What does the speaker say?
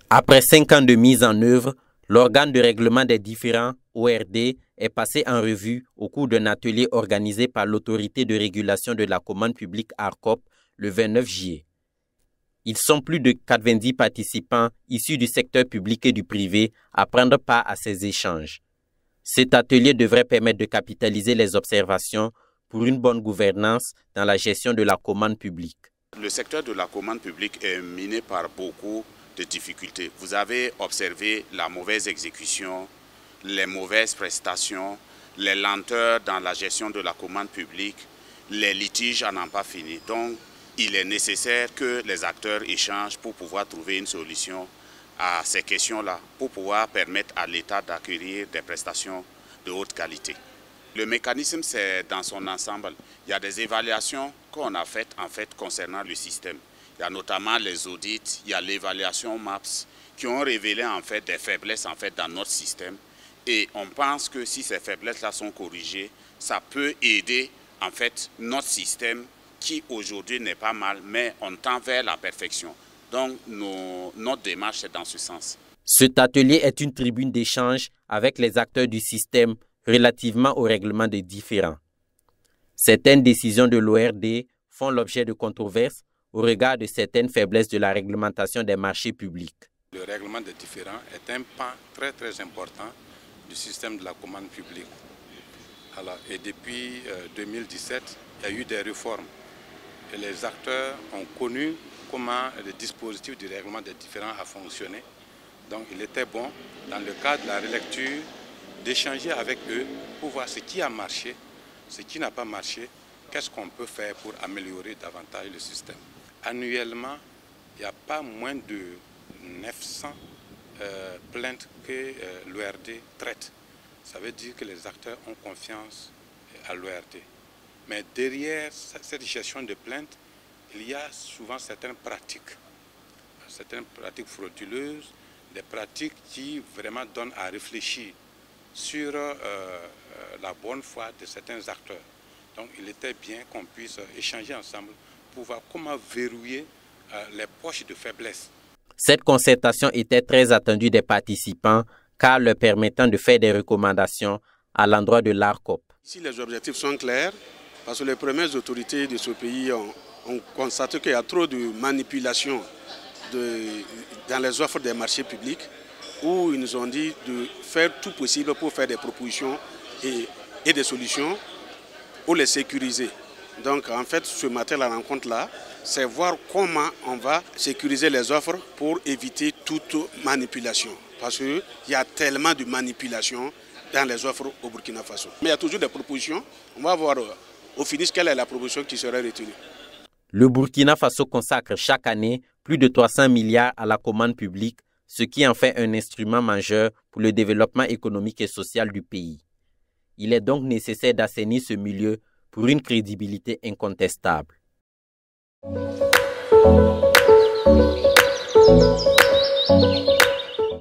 Après 5 ans de mise en œuvre, l'organe de règlement des différends, ORD, est passé en revue au cours d'un atelier organisé par l'Autorité de régulation de la commande publique ARCOP le 29 juillet. Ils sont plus de 90 participants issus du secteur public et du privé à prendre part à ces échanges. Cet atelier devrait permettre de capitaliser les observations pour une bonne gouvernance dans la gestion de la commande publique. Le secteur de la commande publique est miné par beaucoup de difficultés. Vous avez observé la mauvaise exécution, les mauvaises prestations, les lenteurs dans la gestion de la commande publique, les litiges à n'en pas fini. Donc, il est nécessaire que les acteurs échangent pour pouvoir trouver une solution à ces questions-là, pour pouvoir permettre à l'État d'acquérir des prestations de haute qualité. Le mécanisme, c'est dans son ensemble. Il y a des évaluations qu'on a faites concernant le système. Il y a notamment les audits, il y a l'évaluation MAPS qui ont révélé des faiblesses dans notre système. Et on pense que si ces faiblesses-là sont corrigées, ça peut aider notre système qui aujourd'hui n'est pas mal, mais on tend vers la perfection. Donc notre démarche est dans ce sens. Cet atelier est une tribune d'échange avec les acteurs du système relativement au règlement des différends. Certaines décisions de l'ORD font l'objet de controverses au regard de certaines faiblesses de la réglementation des marchés publics. Le règlement des différends est un pan très important du système de la commande publique. Et depuis 2017, il y a eu des réformes et les acteurs ont connu comment le dispositif du règlement des différends a fonctionné. Donc il était bon, dans le cadre de la relecture, d'échanger avec eux pour voir ce qui a marché, ce qui n'a pas marché, qu'est-ce qu'on peut faire pour améliorer davantage le système. Annuellement, il n'y a pas moins de 900 plaintes que l'ORD traite. Ça veut dire que les acteurs ont confiance à l'ORD. Mais derrière cette gestion de plaintes, il y a souvent certaines pratiques frauduleuses, des pratiques qui vraiment donnent à réfléchir sur la bonne foi de certains acteurs. Donc il était bien qu'on puisse échanger ensemble pour voir comment verrouiller les poches de faiblesse. Cette concertation était très attendue des participants car leur permettant de faire des recommandations à l'endroit de l'ARCOP. Si les objectifs sont clairs, parce que les premières autorités de ce pays ont constaté qu'il y a trop de manipulation dans les offres des marchés publics, où ils nous ont dit de faire tout possible pour faire des propositions et des solutions pour les sécuriser. Donc en fait, ce matin, la rencontre-là, c'est voir comment on va sécuriser les offres pour éviter toute manipulation. Parce qu'il y a tellement de manipulation dans les offres au Burkina Faso. Mais il y a toujours des propositions. On va voir au finish quelle est la proposition qui serait retenue. Le Burkina Faso consacre chaque année plus de 300 milliards à la commande publique, ce qui en fait un instrument majeur pour le développement économique et social du pays. Il est donc nécessaire d'assainir ce milieu pour une crédibilité incontestable.